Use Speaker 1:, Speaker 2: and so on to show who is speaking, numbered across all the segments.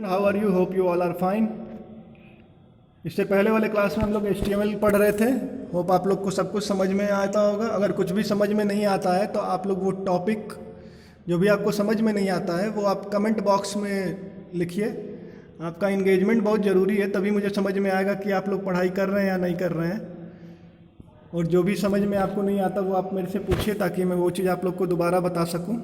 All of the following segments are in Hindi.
Speaker 1: How are you, hope you all are fine. इससे पहले वाले क्लास में हम लोग HTML पढ़ रहे थे। होप आप लोग को सब कुछ समझ में आता होगा। अगर कुछ भी समझ में नहीं आता है तो आप लोग वो टॉपिक जो भी आपको समझ में नहीं आता है वो आप कमेंट बॉक्स में लिखिए। आपका इंगेजमेंट बहुत ज़रूरी है, तभी मुझे समझ में आएगा कि आप लोग पढ़ाई कर रहे हैं या नहीं कर रहे हैं। और जो भी समझ में आपको नहीं आता वो आप मेरे से पूछिए ताकि मैं वो चीज़ आप लोग को दोबारा बता सकूँ।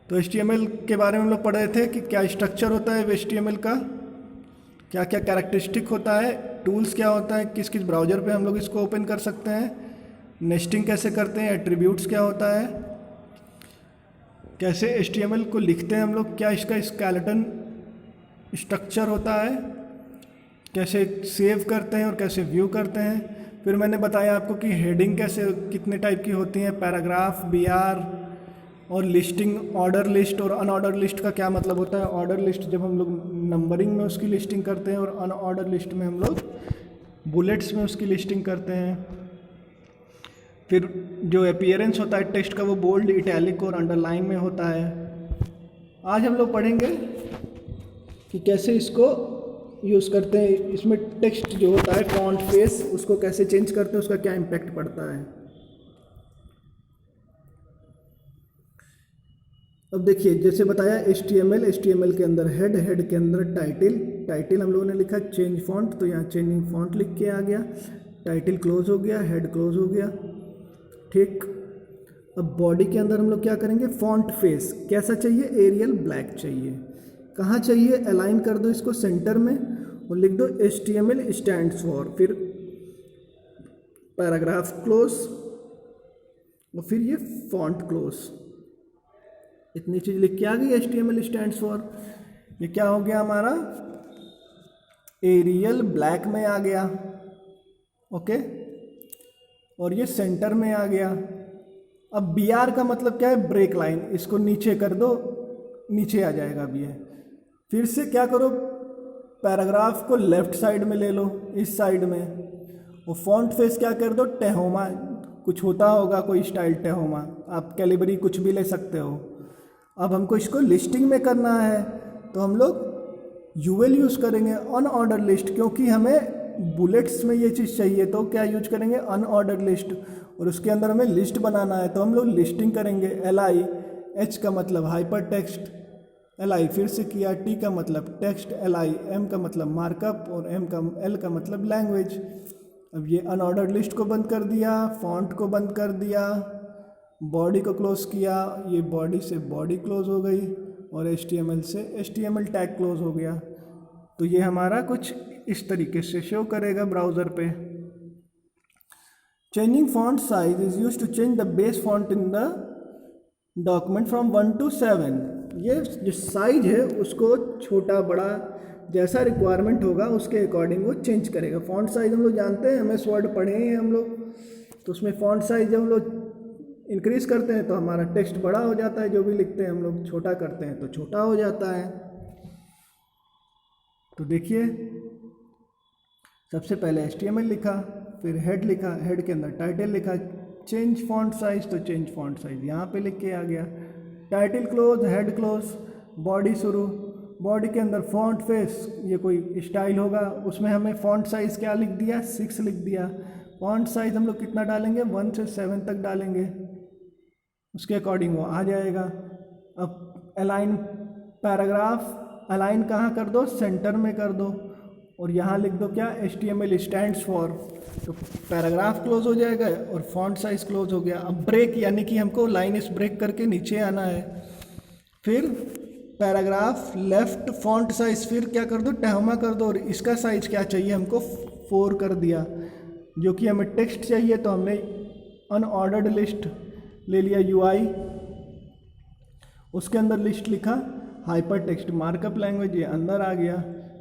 Speaker 1: तो HTML के बारे में हम लोग पढ़ रहे थे कि क्या स्ट्रक्चर होता है HTML का, क्या क्या कैरेक्टरिस्टिक होता है, टूल्स क्या होता है, किस किस ब्राउज़र पे हम लोग इसको ओपन कर सकते हैं, नेस्टिंग कैसे करते हैं, एट्रीब्यूट्स क्या होता है, कैसे HTML को लिखते हैं हम लोग, क्या इसका स्केलेटन स्ट्रक्चर होता है, कैसे सेव करते हैं और कैसे व्यू करते हैं। फिर मैंने बताया आपको कि हेडिंग कैसे कितने टाइप की होती हैं, पैराग्राफ, BR और लिस्टिंग, ऑर्डर लिस्ट और अनऑर्डर लिस्ट का क्या मतलब होता है। ऑर्डर लिस्ट जब हम लोग नंबरिंग में उसकी लिस्टिंग करते हैं और अनऑर्डर लिस्ट में हम लोग बुलेट्स में उसकी लिस्टिंग करते हैं। फिर जो अपीयरेंस होता है टेक्स्ट का वो बोल्ड, इटैलिक और अंडरलाइन में होता है। आज हम लोग पढ़ेंगे कि कैसे इसको यूज़ करते हैं। इसमें टेक्स्ट जो होता है फॉन्ट फेस उसको कैसे चेंज करते हैं, उसका क्या इम्पैक्ट पड़ता है। अब देखिए जैसे बताया HTML के अंदर हेड के अंदर टाइटल हम लोगों ने लिखा चेंज फॉन्ट, तो यहाँ चेंजिंग फॉन्ट लिख के आ गया, टाइटल क्लोज हो गया, हेड क्लोज हो गया, ठीक। अब बॉडी के अंदर हम लोग क्या करेंगे, फॉन्ट फेस कैसा चाहिए, एरियल ब्लैक चाहिए। कहाँ चाहिए, अलाइन कर दो इसको सेंटर में और लिख दो HTML स्टैंड्स फॉर, फिर पैराग्राफ क्लोज और फिर ये फॉन्ट क्लोज। इतनी चीज़ लिख के आ गई HTML स्टैंड्स फॉर। ये क्या हो गया हमारा, एरियल ब्लैक में आ गया, ओके, और ये सेंटर में आ गया। अब BR का मतलब क्या है, ब्रेक लाइन, इसको नीचे कर दो, नीचे आ जाएगा अब ये। फिर से क्या करो, पैराग्राफ को लेफ्ट साइड में ले लो, इस साइड में, और फॉन्ट फेस क्या कर दो, टेहोमा, कुछ होता होगा कोई स्टाइल टेहोमा, आप कैलिबरी कुछ भी ले सकते हो। अब हमको इसको लिस्टिंग में करना है तो हम लोग UL यूज़ करेंगे, अनऑर्डर लिस्ट, क्योंकि हमें बुलेट्स में ये चीज़ चाहिए तो क्या यूज करेंगे, अनऑर्डर लिस्ट, और उसके अंदर हमें लिस्ट बनाना है तो हम लोग लिस्टिंग करेंगे। LI, H का मतलब हाइपर टेक्स्ट, LI फिर से किया, T का मतलब टेक्स्ट, LI, M का मतलब मार्कअप और L का मतलब लैंग्वेज। अब ये अनऑर्डर लिस्ट को बंद कर दिया, फॉन्ट को बंद कर दिया, बॉडी को क्लोज किया, ये बॉडी से बॉडी क्लोज हो गई और HTML से HTML टैग क्लोज हो गया। तो ये हमारा कुछ इस तरीके से शो करेगा ब्राउज़र पे। Changing font size is use to change the base font in the document from 1 to 7। ये जो साइज है उसको छोटा बड़ा जैसा रिक्वायरमेंट होगा उसके अकॉर्डिंग वो चेंज करेगा। फॉन्ट साइज हम लोग जानते हैं, MS वर्ड पढ़े हैं हम लोग, तो उसमें फॉन्ट साइज जब हम लोग इंक्रीज़ करते हैं तो हमारा टेक्स्ट बड़ा हो जाता है, जो भी लिखते हैं हम लोग, छोटा करते हैं तो छोटा हो जाता है। तो देखिए सबसे पहले HTML लिखा, फिर हेड लिखा, हेड के अंदर टाइटल लिखा, चेंज फॉन्ट साइज, तो चेंज फॉन्ट साइज यहाँ पे लिख के आ गया, title close, head close, body शुरू, बॉडी के अंदर फॉन्ट फेस, ये कोई स्टाइल होगा, उसमें हमें फॉन्ट साइज़ क्या लिख दिया, 6 लिख दिया। फॉन्ट साइज़ हम लोग कितना डालेंगे, 1 से 7 तक डालेंगे, उसके अकॉर्डिंग वो आ जाएगा। अब अलाइन, पैराग्राफ अलाइन कहाँ कर दो, सेंटर में कर दो, और यहाँ लिख दो क्या, HTML स्टैंड्स फॉर, तो पैराग्राफ क्लोज हो जाएगा और फॉन्ट साइज क्लोज हो गया। अब ब्रेक, यानी कि हमको लाइन इस ब्रेक करके नीचे आना है, फिर पैराग्राफ लेफ्ट, फॉन्ट साइज फिर क्या कर दो, टेहोमा कर दो, और इसका साइज क्या चाहिए हमको, 4 कर दिया। जो कि हमें टेक्स्ट चाहिए तो हमने अनऑर्डर्ड लिस्ट ले लिया, UI, उसके अंदर लिस्ट लिखा, हाइपर टेक्स्ट मार्कअप लैंग्वेज, ये अंदर आ गया।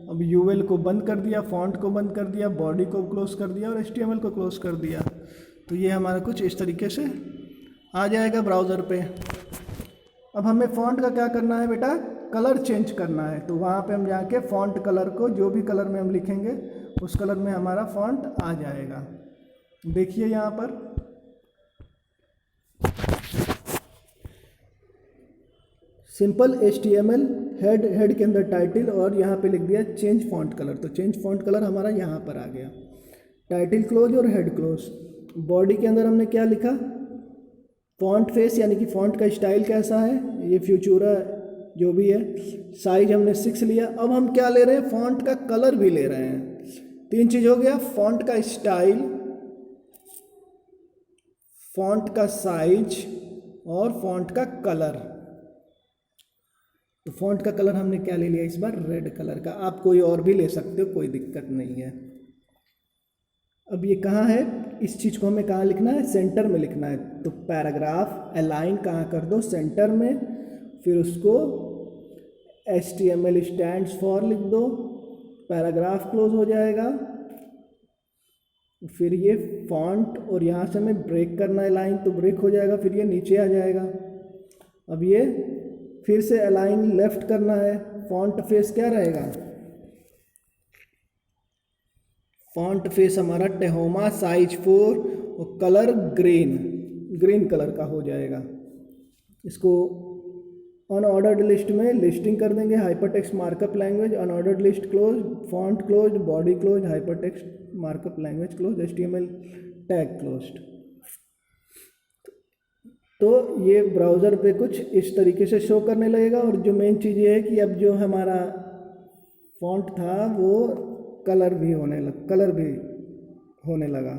Speaker 1: अब UL को बंद कर दिया, फॉन्ट को बंद कर दिया, बॉडी को क्लोज कर दिया और HTML को क्लोज कर दिया। तो ये हमारा कुछ इस तरीके से आ जाएगा ब्राउज़र पे। अब हमें फॉन्ट का क्या करना है बेटा, कलर चेंज करना है, तो वहाँ पे हम जाके फॉन्ट कलर को, जो भी कलर में हम लिखेंगे उस कलर में हमारा फॉन्ट आ जाएगा। देखिए यहाँ पर सिंपल HTML हेड के अंदर टाइटल और यहाँ पे लिख दिया चेंज फॉन्ट कलर, तो चेंज फॉन्ट कलर हमारा यहाँ पर आ गया। टाइटल क्लोज और हेड क्लोज। बॉडी के अंदर हमने क्या लिखा, फॉन्ट फेस यानी कि फॉन्ट का स्टाइल कैसा है, ये फ्यूचूरा जो भी है। साइज हमने 6 लिया। अब हम क्या ले रहे हैं, फॉन्ट का कलर भी ले रहे हैं। 3 चीज़ हो गया, फॉन्ट का स्टाइल, फॉन्ट का साइज और फॉन्ट का कलर। तो फॉन्ट का कलर हमने क्या ले लिया इस बार, रेड कलर का। आप कोई और भी ले सकते हो, कोई दिक्कत नहीं है। अब ये कहाँ है, इस चीज़ को हमें कहाँ लिखना है, सेंटर में लिखना है। तो पैराग्राफ अलाइन कहाँ कर दो, सेंटर में। फिर उसको HTML स्टैंड्स फॉर लिख दो, पैराग्राफ क्लोज हो जाएगा। फिर ये फॉन्ट और यहाँ से हमें ब्रेक करना है लाइन, तो ब्रेक हो जाएगा, फिर ये नीचे आ जाएगा। अब ये फिर से अलाइन लेफ्ट करना है। फॉन्ट फेस क्या रहेगा, फॉन्ट फेस हमारा टेहोमा साइज 4 और कलर ग्रीन कलर का हो जाएगा। इसको अनऑर्डर्ड लिस्ट में लिस्टिंग कर देंगे, hypertext markup language, unordered list close, font close, body close, hypertext markup language close, HTML tag closed. तो ये ब्राउज़र पे कुछ इस तरीके से शो करने लगेगा। और जो मेन चीज़ ये है कि अब जो हमारा फॉन्ट था वो कलर भी होने लगा।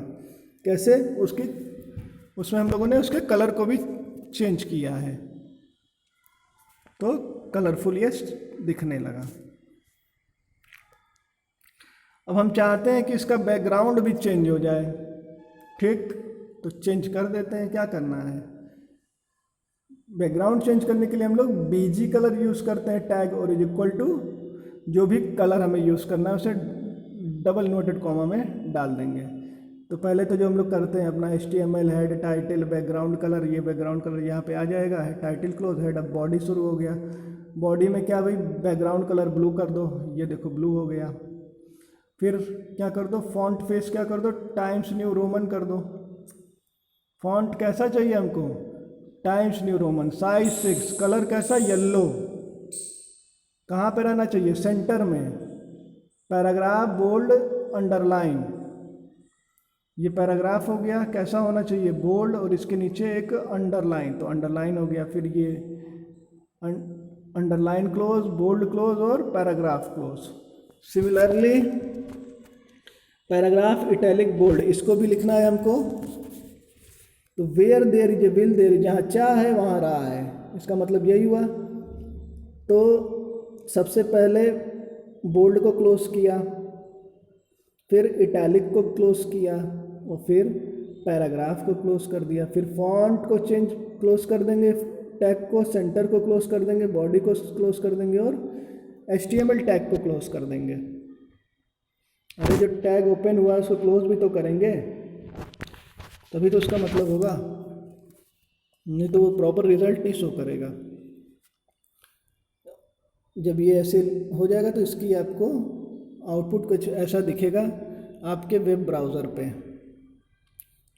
Speaker 1: कैसे, उसमें हम लोगों ने उसके कलर को भी चेंज किया है, तो कलरफुल ये दिखने लगा। अब हम चाहते हैं कि इसका बैकग्राउंड भी चेंज हो जाए, ठीक, तो चेंज कर देते हैं। क्या करना है, बैकग्राउंड चेंज करने के लिए हम लोग बीजी कलर यूज़ करते हैं, टैग और इज इक्वल टू जो भी कलर हमें यूज़ करना है उसे डबल इन्वर्टेड कॉमा में डाल देंगे। तो पहले तो जो हम लोग करते हैं अपना HTML head title background colour, ये बैकग्राउंड कलर यहाँ पे आ जाएगा, है टाइटल क्लोज हेड। अब बॉडी शुरू हो गया। बॉडी में क्या भाई, बैकग्राउंड कलर ब्लू कर दो, ये देखो ब्लू हो गया। फिर क्या कर दो, फॉन्ट फेस क्या कर दो, टाइम्स न्यू रोमन कर दो। फॉन्ट कैसा चाहिए हमको, times new Roman, size 6, colour कैसा, येलो। कहाँ पे रहना चाहिए, सेंटर में। पैराग्राफ बोल्ड अंडरलाइन, ये पैराग्राफ हो गया, कैसा होना चाहिए, बोल्ड और इसके नीचे एक अंडरलाइन, तो अंडरलाइन हो गया। फिर ये अंडरलाइन क्लोज, बोल्ड क्लोज और paragraph close. Similarly paragraph italic bold, इसको भी लिखना है हमको। तो where there is a will there is, जहाँ चाह है वहाँ रहा है, इसका मतलब यही हुआ। तो सबसे पहले बोल्ड को क्लोज किया, फिर इटैलिक को क्लोज किया और फिर पैराग्राफ को क्लोज कर दिया। फिर फॉन्ट को क्लोज कर देंगे, टैग को, सेंटर को क्लोज कर देंगे, बॉडी को क्लोज कर देंगे और HTML टैग को क्लोज कर देंगे। अरे जो टैग ओपन हुआ है उसको क्लोज भी तो करेंगे, तभी तो उसका मतलब होगा, नहीं तो वो प्रॉपर रिजल्ट नहीं शो करेगा। जब ये ऐसे हो जाएगा तो इसकी आपको आउटपुट कुछ ऐसा दिखेगा आपके वेब ब्राउज़र पे।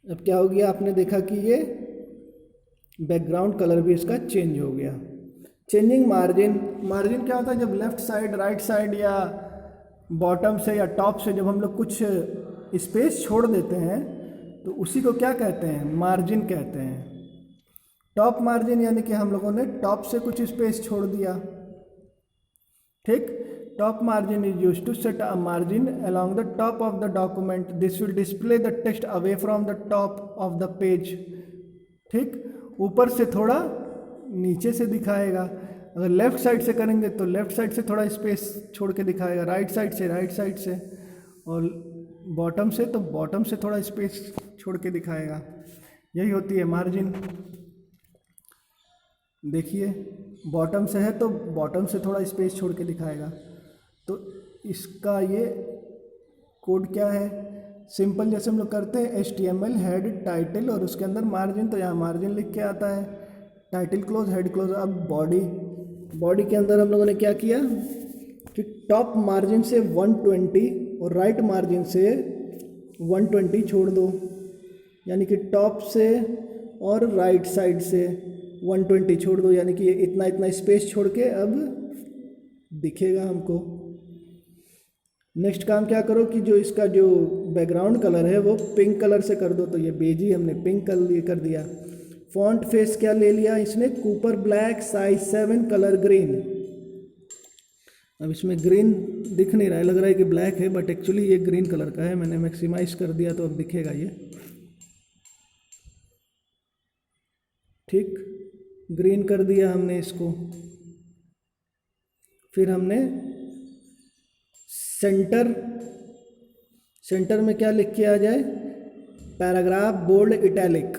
Speaker 1: अब क्या हो गया, आपने देखा कि ये बैकग्राउंड कलर भी इसका चेंज हो गया। चेंजिंग मार्जिन, मार्जिन क्या होता है, जब लेफ़्ट साइड, राइट साइड या बॉटम से या टॉप से जब हम लोग कुछ स्पेस छोड़ देते हैं तो उसी को क्या कहते हैं, मार्जिन कहते हैं। टॉप मार्जिन यानी कि हम लोगों ने टॉप से कुछ स्पेस छोड़ दिया, ठीक। Top margin is used to set a margin along the top of the document. This will display the text away from the top of the page, ठीक। ऊपर से थोड़ा नीचे से दिखाएगा। अगर लेफ़्ट साइड से करेंगे तो लेफ़्ट साइड से थोड़ा स्पेस छोड़ के दिखाएगा, राइट साइड से, और बॉटम से तो बॉटम से थोड़ा स्पेस छोड़ के दिखाएगा। यही होती है मार्जिन। देखिए बॉटम से है तो बॉटम से थोड़ा स्पेस छोड़ के दिखाएगा। तो इसका ये कोड क्या है, सिंपल जैसे हम लोग करते हैं HTML हेड टाइटल और उसके अंदर मार्जिन, तो यहाँ मार्जिन लिख के आता है, टाइटल क्लोज हेड क्लोज। अब बॉडी के अंदर हम लोगों ने क्या किया कि टॉप मार्जिन से 120 और राइट मार्जिन से 120 छोड़ दो, यानी कि टॉप से और राइट साइड से 120 छोड़ दो, यानी कि इतना स्पेस छोड़ के अब दिखेगा हमको। नेक्स्ट काम क्या करो कि जो इसका जो बैकग्राउंड कलर है वो पिंक कलर से कर दो। तो ये बेजी हमने पिंक कलर कर दिया। फॉन्ट फेस क्या ले लिया इसने, Cooper black size 7 colour green. अब इसमें ग्रीन दिख नहीं रहा है, लग रहा है कि ब्लैक है, बट एक्चुअली ये ग्रीन कलर का है। मैंने मैक्सिमाइज कर दिया तो अब दिखेगा ये, ठीक, ग्रीन कर दिया हमने इसको। फिर हमने सेंटर में क्या लिख के आ जाए, पैराग्राफ बोल्ड इटैलिक।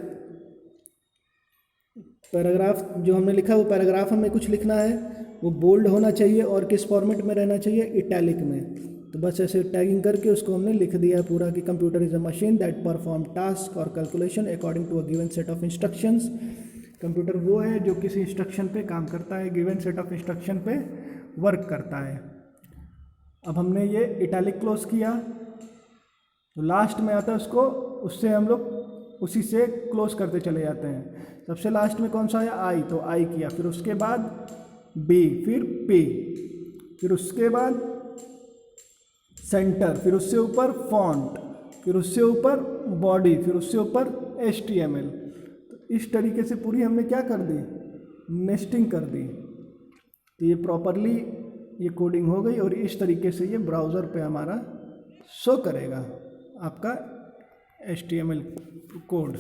Speaker 1: पैराग्राफ जो हमने लिखा वो पैराग्राफ हमें कुछ लिखना है, वो बोल्ड होना चाहिए और किस फॉर्मेट में रहना चाहिए, इटैलिक में। तो बस ऐसे टैगिंग करके उसको हमने लिख दिया पूरा कि computer is a machine that perform task और calculation according to a given set of instructions. Computer वो है जो किसी इंस्ट्रक्शन पे काम करता है, गिवन सेट ऑफ इंस्ट्रक्शन पे वर्क करता है। अब हमने ये इटैलिक क्लोज किया, तो लास्ट में आता है उसको, उससे हम लोग उसी से क्लोज करते चले जाते हैं। सबसे लास्ट में कौन सा आया, आई, तो आई किया। फिर उसके बाद बी, फिर पी, फिर उसके बाद सेंटर, फिर उससे ऊपर फॉन्ट, फिर उससे ऊपर बॉडी, फिर उससे ऊपर HTML। तो इस तरीके से पूरी हमने क्या कर दी, नेस्टिंग कर दी। तो ये प्रॉपरली ये कोडिंग हो गई और इस तरीके से ये ब्राउज़र पे हमारा शो करेगा आपका HTML कोड।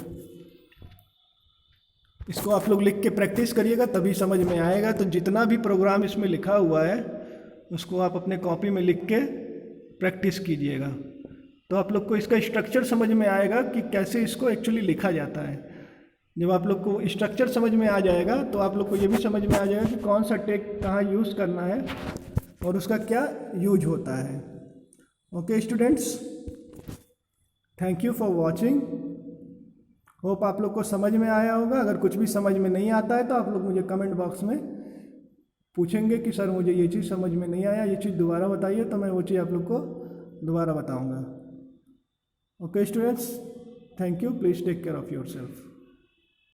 Speaker 1: इसको आप लोग लिख के प्रैक्टिस करिएगा तभी समझ में आएगा। तो जितना भी प्रोग्राम इसमें लिखा हुआ है उसको आप अपने कॉपी में लिख के प्रैक्टिस कीजिएगा, तो आप लोग को इसका स्ट्रक्चर समझ में आएगा कि कैसे इसको एक्चुअली लिखा जाता है। जब आप लोग को स्ट्रक्चर समझ में आ जाएगा तो आप लोग को ये भी समझ में आ जाएगा कि कौन सा टैग कहाँ यूज़ करना है और उसका क्या यूज होता है। Okay students, thank you for watching. Hope आप लोग को समझ में आया होगा। अगर कुछ भी समझ में नहीं आता है तो आप लोग मुझे कमेंट बॉक्स में पूछेंगे कि सर मुझे ये चीज़ समझ में नहीं आया, ये चीज़ दोबारा बताइए, तो मैं वो चीज़ आप लोग को दोबारा बताऊंगा। Okay students, thank you, please take care of yourself.